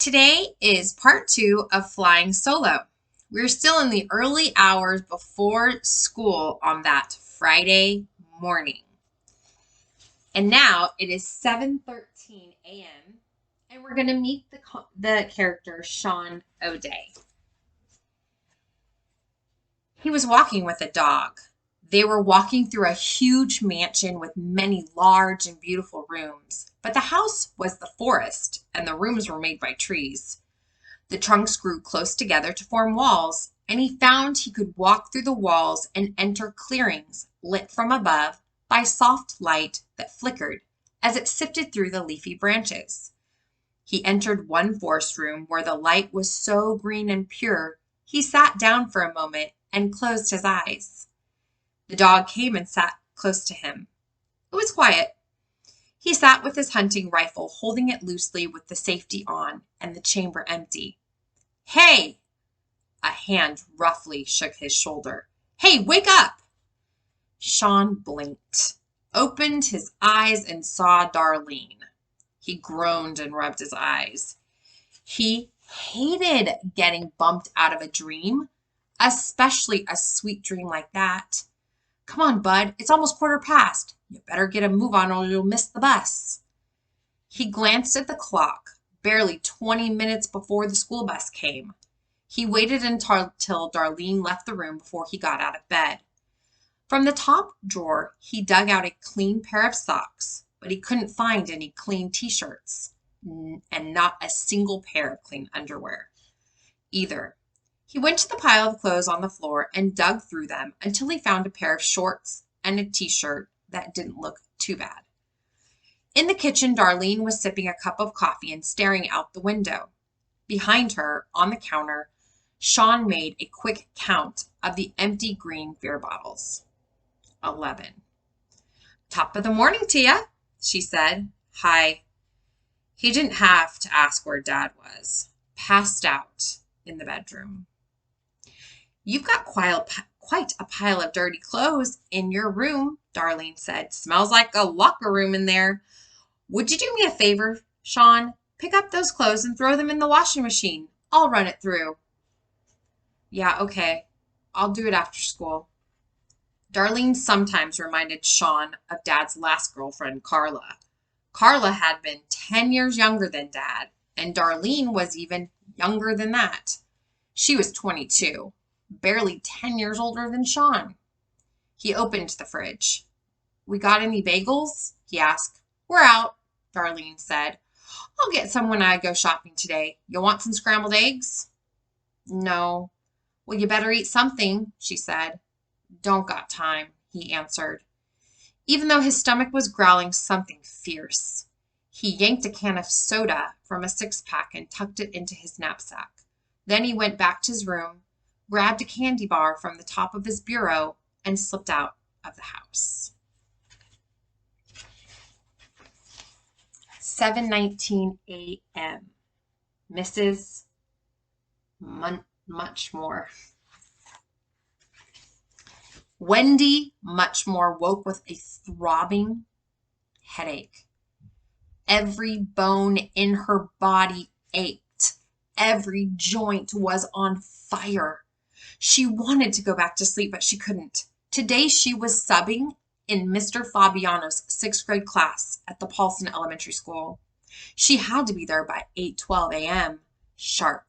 Today is part 2 of flying solo. We're still in the early hours before school on that Friday morning. And now it is 7:13 a.m. and we're going to meet the character Sean O'Day. He was walking with a dog. They were walking through a huge mansion with many large and beautiful rooms, but the house was the forest and the rooms were made by trees. The trunks grew close together to form walls, and he found he could walk through the walls and enter clearings lit from above by soft light that flickered as it sifted through the leafy branches. He entered one forest room where the light was so green and pure, he sat down for a moment and closed his eyes. The dog came and sat close to him. It was quiet. He sat with his hunting rifle, holding it loosely with the safety on and the chamber empty. "Hey!" A hand roughly shook his shoulder. "Hey, wake up!" Sean blinked, opened his eyes, and saw Darlene. He groaned and rubbed his eyes. He hated getting bumped out of a dream, especially a sweet dream like that. "Come on, bud, it's almost 1:15. You better get a move on or you'll miss the bus." He glanced at the clock, barely 20 minutes before the school bus came. He waited until Darlene left the room before he got out of bed. From the top drawer, he dug out a clean pair of socks, but he couldn't find any clean t-shirts and not a single pair of clean underwear either. He went to the pile of clothes on the floor and dug through them until he found a pair of shorts and a t-shirt that didn't look too bad. In the kitchen, Darlene was sipping a cup of coffee and staring out the window. Behind her, on the counter, Sean made a quick count of the empty green beer bottles. 11. "Top of the morning to ya," she said. "Hi." He didn't have to ask where Dad was. Passed out in the bedroom. "You've got quite a pile of dirty clothes in your room," Darlene said. "Smells like a locker room in there. Would you do me a favor, Sean? Pick up those clothes and throw them in the washing machine. I'll run it through." "Yeah, okay. I'll do it after school." Darlene sometimes reminded Sean of Dad's last girlfriend, Carla. Carla had been 10 years younger than Dad, and Darlene was even younger than that. She was 22, barely 10 years older than Sean. He opened the fridge. "We got any bagels?" he asked. "We're out," Darlene said. "I'll get some when I go shopping today. You want some scrambled eggs?" "No." "Well, you better eat something," she said. "Don't got time," he answered, even though his stomach was growling something fierce. He yanked a can of soda from a six-pack and tucked it into his knapsack. Then he went back to his room, grabbed a candy bar from the top of his bureau, and slipped out of the house. 7:19 a.m. Mrs. Muchmore. Wendy Muchmore woke with a throbbing headache. Every bone in her body ached. Every joint was on fire. She wanted to go back to sleep, but she couldn't. Today she was subbing in Mr. Fabiano's 6th grade class at the Paulson Elementary School. She had to be there by 8:12 a.m. sharp.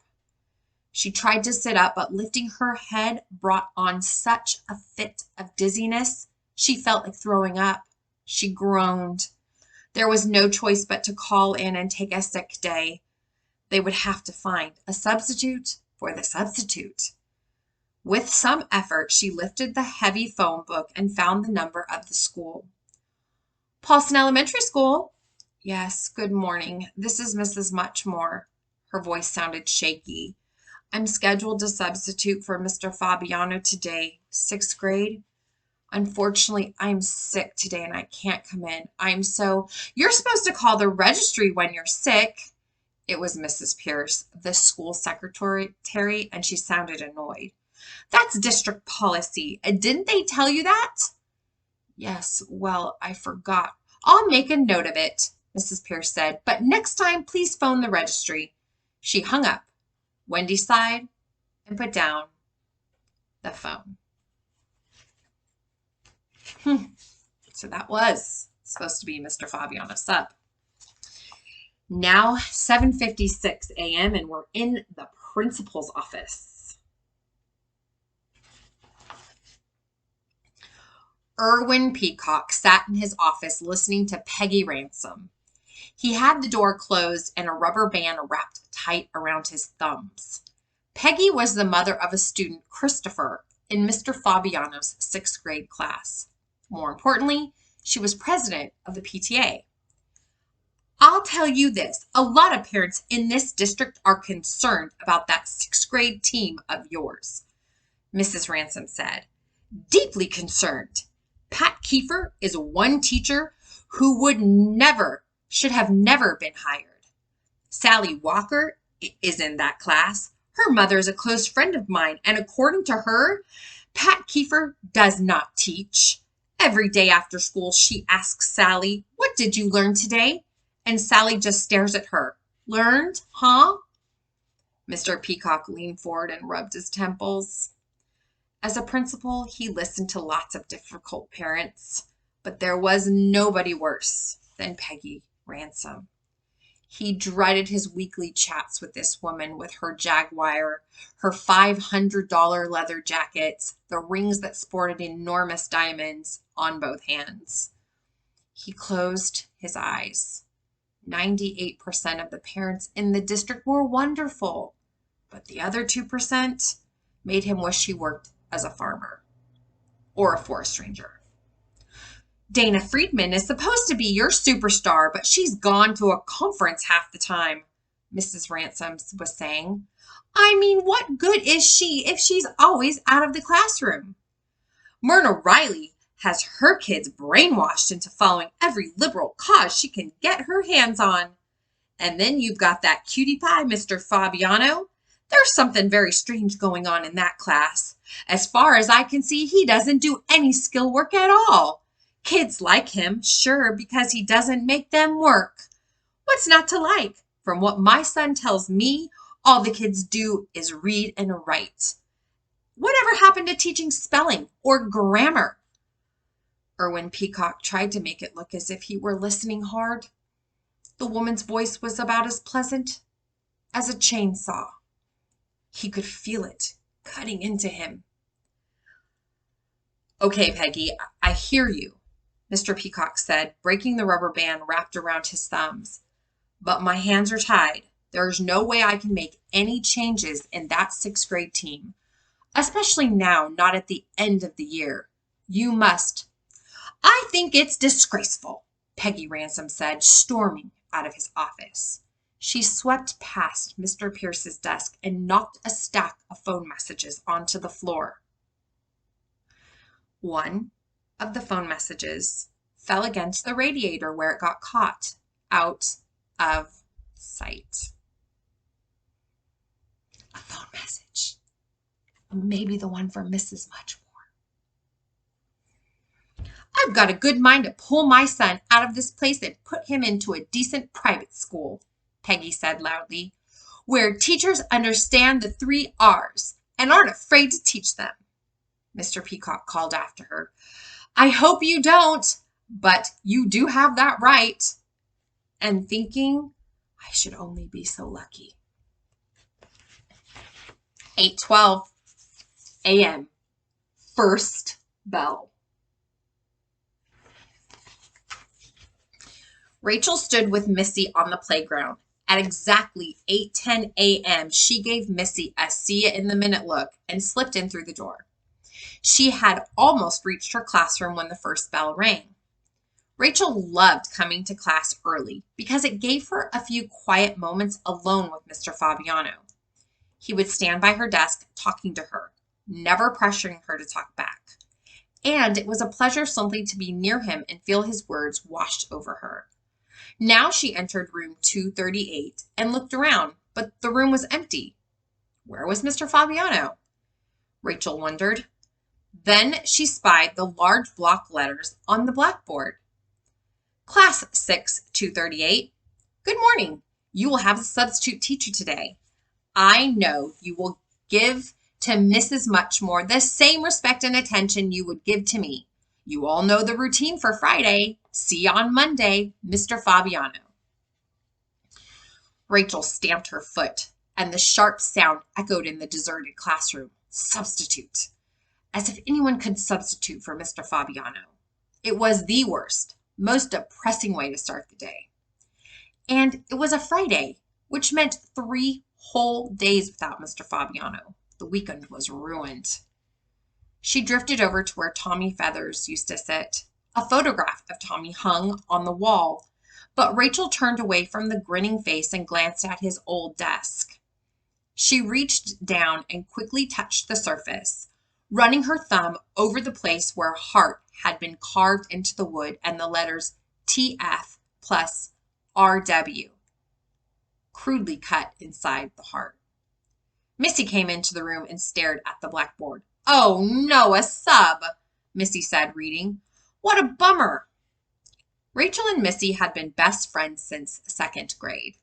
She tried to sit up, but lifting her head brought on such a fit of dizziness, she felt like throwing up. She groaned. There was no choice but to call in and take a sick day. They would have to find a substitute for the substitute. With some effort, she lifted the heavy phone book and found the number of the school. "Paulson Elementary School." "Yes, good morning. This is Mrs. Muchmore." Her voice sounded shaky. "I'm scheduled to substitute for Mr. Fabiano today, 6th grade. Unfortunately, I'm sick today and I can't come in. You're supposed to call the registry when you're sick." It was Mrs. Pierce, the school secretary, and she sounded annoyed. "That's district policy. Didn't they tell you that?" "Yes, well, I forgot." "I'll make a note of it," Mrs. Pierce said. "But next time, please phone the registry." She hung up. Wendy sighed and put down the phone. So that was supposed to be Mr. Fabiano Sup. Now 7:56 a.m. and we're in the principal's office. Erwin Peacock sat in his office listening to Peggy Ransom. He had the door closed and a rubber band wrapped tight around his thumbs. Peggy was the mother of a student, Christopher, in Mr. Fabiano's 6th grade class. More importantly, she was president of the PTA. I'll tell you this, a lot of parents in this district are concerned about that 6th grade team of yours, Mrs. Ransom said. Deeply concerned. Pat Kiefer is one teacher who should have never been hired. Sally Walker is in that class. Her mother is a close friend of mine, and according to her, Pat Kiefer does not teach. Every day after school, she asks Sally, "What did you learn today?" And Sally just stares at her. "Learned, huh?" Mr. Peacock leaned forward and rubbed his temples. As a principal, he listened to lots of difficult parents, but there was nobody worse than Peggy Ransom. He dreaded his weekly chats with this woman with her Jaguar, her $500 leather jackets, the rings that sported enormous diamonds on both hands. He closed his eyes. 98% of the parents in the district were wonderful, but the other 2% made him wish he worked as a farmer or a forest ranger. Dana Friedman is supposed to be your superstar, but she's gone to a conference half the time, Mrs. Ransom was saying. I mean, what good is she if she's always out of the classroom? Myrna Riley has her kids brainwashed into following every liberal cause she can get her hands on. And then you've got that cutie pie, Mr. Fabiano. There's something very strange going on in that class. As far as I can see, he doesn't do any skill work at all. Kids like him, sure, because he doesn't make them work. What's not to like? From what my son tells me, all the kids do is read and write. Whatever happened to teaching spelling or grammar? Erwin Peacock tried to make it look as if he were listening hard. The woman's voice was about as pleasant as a chainsaw. He could feel it cutting into him. Okay, Peggy, I hear you, Mr. Peacock said, breaking the rubber band wrapped around his thumbs. But my hands are tied. There is no way I can make any changes in that 6th grade team, especially now, not at the end of the year. You must. I think it's disgraceful, Peggy Ransom said, storming out of his office. She swept past Mr. Pierce's desk and knocked a stack of phone messages onto the floor. One of the phone messages fell against the radiator where it got caught, out of sight. A phone message. Maybe the one from Mrs. Muchmore. I've got a good mind to pull my son out of this place and put him into a decent private school, Peggy said loudly, where teachers understand the 3 R's and aren't afraid to teach them. Mr. Peacock called after her. I hope you don't, but you do have that right. And thinking, I should only be so lucky. 8:12 a.m. First bell. Rachel stood with Missy on the playground. At exactly 8:10 a.m., she gave Missy a see-you-in-the-minute look and slipped in through the door. She had almost reached her classroom when the first bell rang. Rachel loved coming to class early because it gave her a few quiet moments alone with Mr. Fabiano. He would stand by her desk talking to her, never pressuring her to talk back. And it was a pleasure simply to be near him and feel his words washed over her. Now she entered room 238 and looked around, but the room was empty. Where was Mr. Fabiano? Rachel wondered. Then she spied the large block letters on the blackboard. Class 6, 238. Good morning. You will have a substitute teacher today. I know you will give to Mrs. Muchmore the same respect and attention you would give to me. You all know the routine for Friday. See you on Monday, Mr. Fabiano." Rachel stamped her foot, and the sharp sound echoed in the deserted classroom. Substitute. As if anyone could substitute for Mr. Fabiano. It was the worst, most depressing way to start the day. And it was a Friday, which meant 3 whole days without Mr. Fabiano. The weekend was ruined. She drifted over to where Tommy Feathers used to sit. A photograph of Tommy hung on the wall, but Rachel turned away from the grinning face and glanced at his old desk. She reached down and quickly touched the surface, running her thumb over the place where a heart had been carved into the wood and the letters TF plus RW crudely cut inside the heart. Missy came into the room and stared at the blackboard. "Oh no, a sub," Missy said, reading. "What a bummer." Rachel and Missy had been best friends since 2nd grade.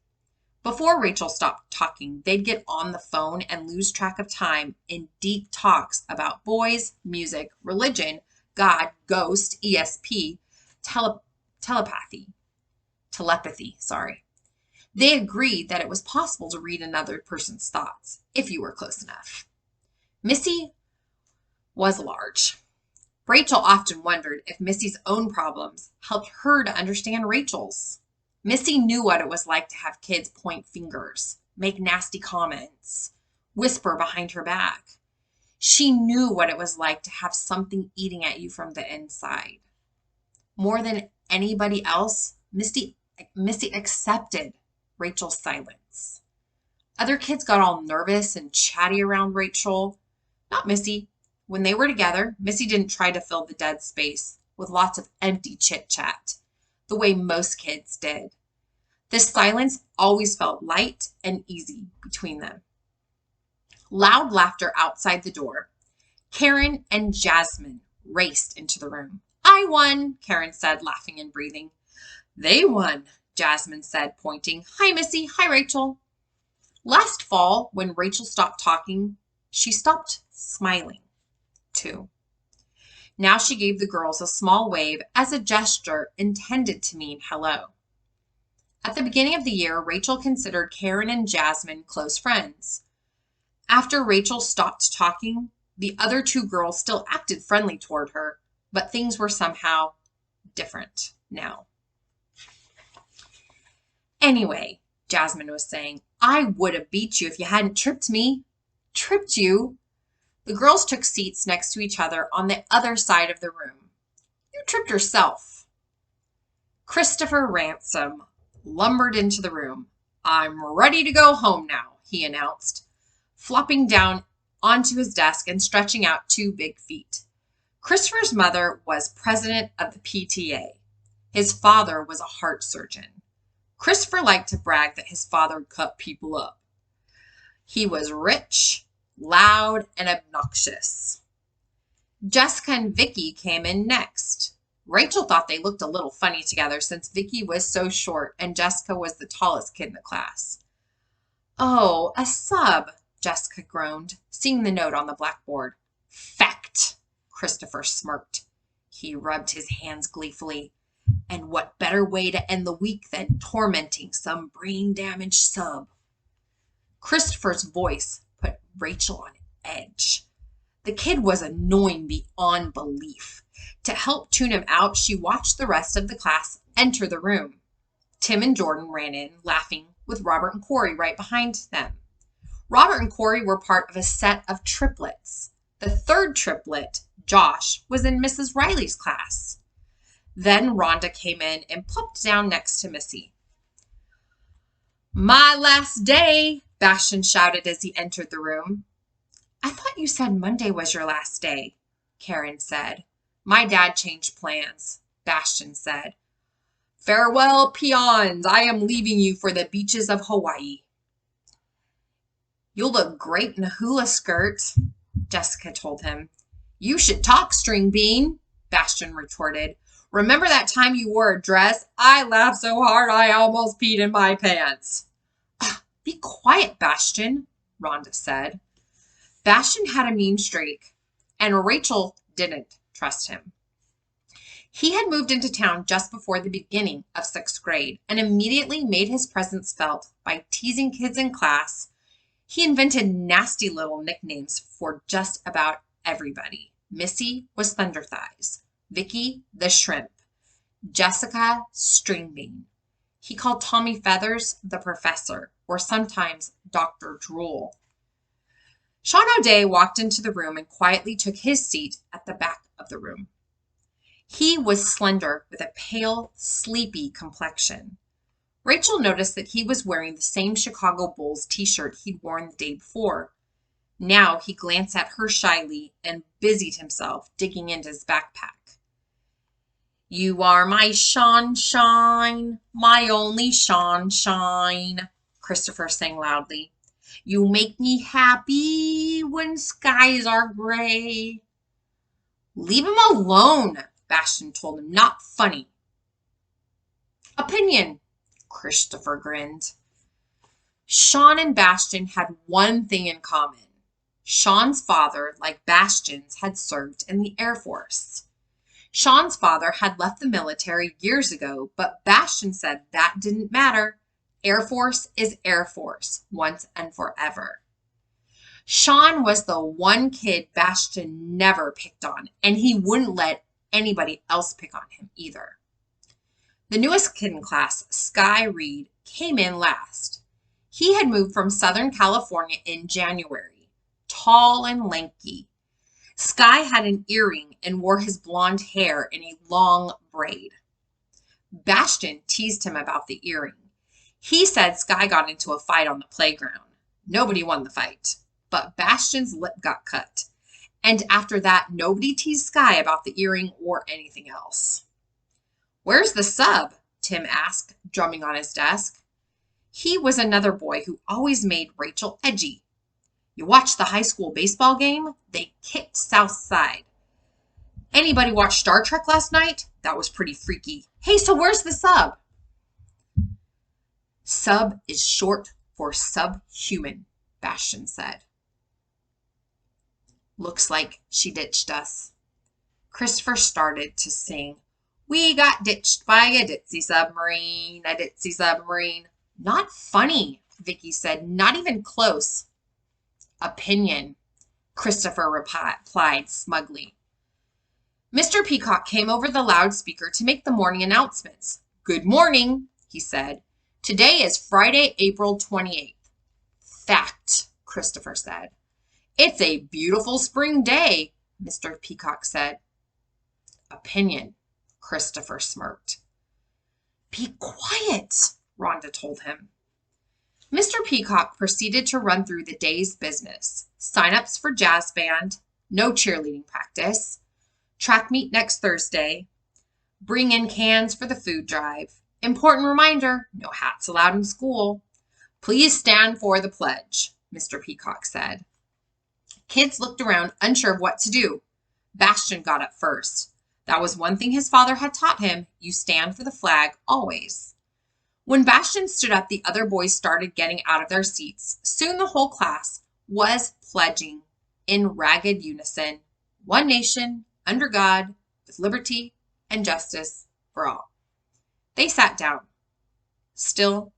Before Rachel stopped talking, they'd get on the phone and lose track of time in deep talks about boys, music, religion, God, ghost, ESP, telepathy. They agreed that it was possible to read another person's thoughts, if you were close enough. Missy was large. Rachel often wondered if Missy's own problems helped her to understand Rachel's. Missy knew what it was like to have kids point fingers, make nasty comments, whisper behind her back. She knew what it was like to have something eating at you from the inside. More than anybody else, Missy accepted Rachel's silence. Other kids got all nervous and chatty around Rachel. Not Missy. When they were together, Missy didn't try to fill the dead space with lots of empty chit-chat, the way most kids did. The silence always felt light and easy between them. Loud laughter outside the door. Karen and Jasmine raced into the room. "I won," Karen said, laughing and breathing. "They won," Jasmine said, pointing. "Hi, Missy. Hi, Rachel." Last fall, when Rachel stopped talking, she stopped smiling, too. Now she gave the girls a small wave as a gesture intended to mean hello. At the beginning of the year, Rachel considered Karen and Jasmine close friends. After Rachel stopped talking, the other 2 girls still acted friendly toward her, but things were somehow different now. "Anyway," Jasmine was saying, "I would have beat you if you hadn't tripped me." "Tripped you?" The girls took seats next to each other on the other side of the room. "You tripped yourself." Christopher Ransom lumbered into the room. "I'm ready to go home now," he announced, flopping down onto his desk and stretching out 2 big feet. Christopher's mother was president of the PTA. His father was a heart surgeon. Christopher liked to brag that his father cut people up. He was rich, loud, and obnoxious. Jessica and Vicky came in next. Rachel thought they looked a little funny together since Vicky was so short and Jessica was the tallest kid in the class. "Oh, a sub," Jessica groaned, seeing the note on the blackboard. "Fact," Christopher smirked. He rubbed his hands gleefully. And what better way to end the week than tormenting some brain-damaged sub? Christopher's voice put Rachel on edge. The kid was annoying beyond belief. To help tune him out, she watched the rest of the class enter the room. Tim and Jordan ran in, laughing, with Robert and Corey right behind them. Robert and Corey were part of a set of triplets. The 3rd triplet, Josh, was in Mrs. Riley's class. Then Rhonda came in and plopped down next to Missy. "My last day," Bastian shouted as he entered the room. "I thought you said Monday was your last day," Karen said. "My dad changed plans," Bastian said. "Farewell, peons. I am leaving you for the beaches of Hawaii." "You'll look great in a hula skirt," Jessica told him. "You should talk, String Bean," Bastian retorted. "Remember that time you wore a dress? I laughed so hard I almost peed in my pants." Be quiet, Bastian, Rhonda said. Bastian had a mean streak, and Rachel didn't trust him. He had moved into town just before the beginning of 6th grade and immediately made his presence felt by teasing kids in class. He invented nasty little nicknames for just about everybody. Missy was Thunder Thighs, Vicky the Shrimp, Jessica Stringbean. He called Tommy Feathers the Professor, or sometimes Dr. Drool. Sean O'Day walked into the room and quietly took his seat at the back of the room. He was slender with a pale, sleepy complexion. Rachel noticed that he was wearing the same Chicago Bulls t-shirt he'd worn the day before. Now he glanced at her shyly and busied himself digging into his backpack. You are my sunshine, my only sunshine, Christopher sang loudly. You make me happy when skies are gray. Leave him alone, Bastian told him. Not funny. Opinion, Christopher grinned. Sean and Bastian had one thing in common. Sean's father, like Bastian's, had served in the Air Force. Sean's father had left the military years ago, but Bastian said that didn't matter. Air Force is Air Force, once and forever. Sean was the one kid Bastian never picked on, and he wouldn't let anybody else pick on him either. The newest kid in class, Sky Reed, came in last. He had moved from Southern California in January, tall and lanky. Sky had an earring and wore his blonde hair in a long braid. Bastian teased him about the earring. He said Sky got into a fight on the playground. Nobody won the fight, but Bastian's lip got cut. And after that, nobody teased Sky about the earring or anything else. Where's the sub? Tim asked, drumming on his desk. He was another boy who always made Rachel edgy. You watched the high school baseball game? They kicked South Side. Anybody watch Star Trek last night? That was pretty freaky. Hey, so where's the sub? Sub is short for subhuman, Bastian said. Looks like she ditched us. Christopher started to sing, We got ditched by a ditzy submarine, a ditzy submarine. Not funny, Vicky said, not even close. Opinion, Christopher replied smugly. Mr. Peacock came over the loudspeaker to make the morning announcements. Good morning, he said. Today is Friday, April 28th. Fact, Christopher said. It's a beautiful spring day, Mr. Peacock said. Opinion, Christopher smirked. Be quiet, Rhonda told him. Mr. Peacock proceeded to run through the day's business. Sign-ups for jazz band, no cheerleading practice, track meet next Thursday, bring in cans for the food drive. Important reminder, no hats allowed in school. Please stand for the pledge, Mr. Peacock said. Kids looked around, unsure of what to do. Bastian got up first. That was one thing his father had taught him. You stand for the flag always. When Bastian stood up, the other boys started getting out of their seats. Soon the whole class was pledging in ragged unison, one nation, under God, with liberty and justice for all. They sat down. Still,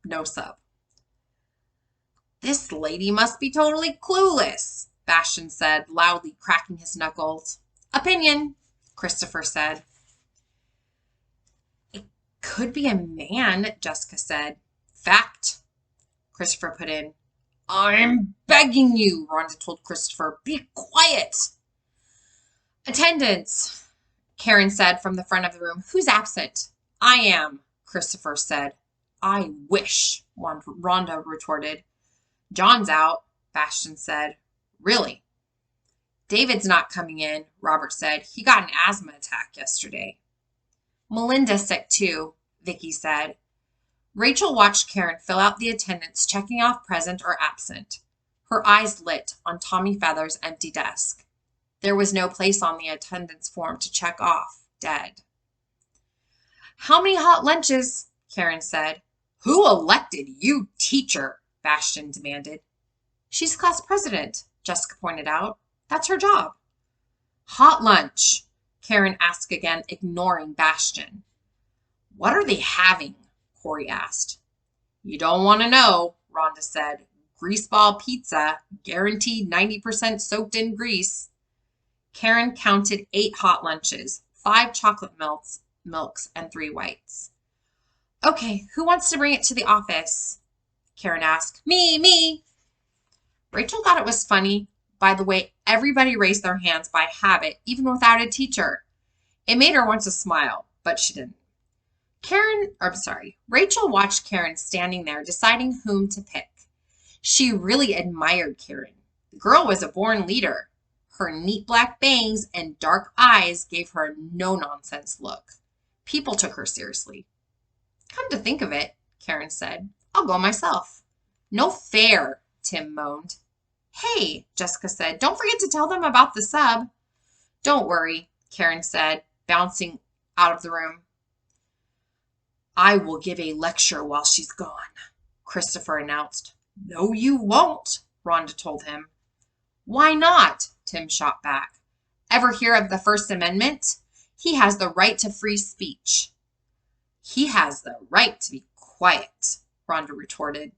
no sub. This lady must be totally clueless, Bastian said, loudly cracking his knuckles. Opinion, Christopher said. It could be a man, Jessica said. Fact, Christopher put in. I'm begging you, Rhonda told Christopher. Be quiet. Attendance, Karen said from the front of the room. Who's absent? I am, Christopher said. I wish, Rhonda retorted. John's out, Bastian said. Really? David's not coming in, Robert said. He got an asthma attack yesterday. Melinda's sick too, Vicky said. Rachel watched Karen fill out the attendance, checking off present or absent. Her eyes lit on Tommy Feather's empty desk. There was no place on the attendance form to check off dead. How many hot lunches? Karen said. Who elected you teacher? Bastian demanded. She's class president, Jessica pointed out. That's her job. Hot lunch, Karen asked again, ignoring Bastian. What are they having? Corey asked. You don't want to know, Rhonda said. Greaseball pizza, guaranteed 90% soaked in grease. Karen counted 8 hot lunches, 5 chocolate milks, and 3 whites. Okay, who wants to bring it to the office? Karen asked. Me. Rachel thought it was funny, by the way everybody raised their hands by habit, even without a teacher. It made her want to smile, but she didn't. Rachel watched Karen standing there, deciding whom to pick. She really admired Karen. The girl was a born leader. Her neat black bangs and dark eyes gave her a no-nonsense look. People took her seriously. Come to think of it, Karen said, I'll go myself. No fair, Tim moaned. Hey, Jessica said, don't forget to tell them about the sub. Don't worry, Karen said, bouncing out of the room. I will give a lecture while she's gone, Christopher announced. No, you won't, Rhonda told him. Why not? Tim shot back. Ever hear of the First Amendment? He has the right to free speech. He has the right to be quiet, Rhonda retorted.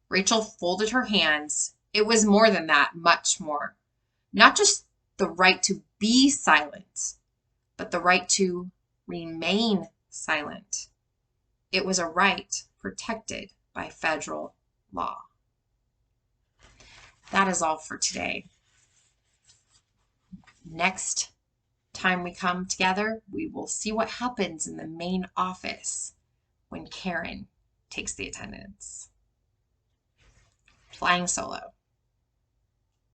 Rachel folded her hands. It was more than that, much more. Not just the right to be silent, but the right to remain silent. It was a right protected by federal law. That is all for today. Next time we come together, we will see what happens in the main office when Karen takes the attendance. Flying solo.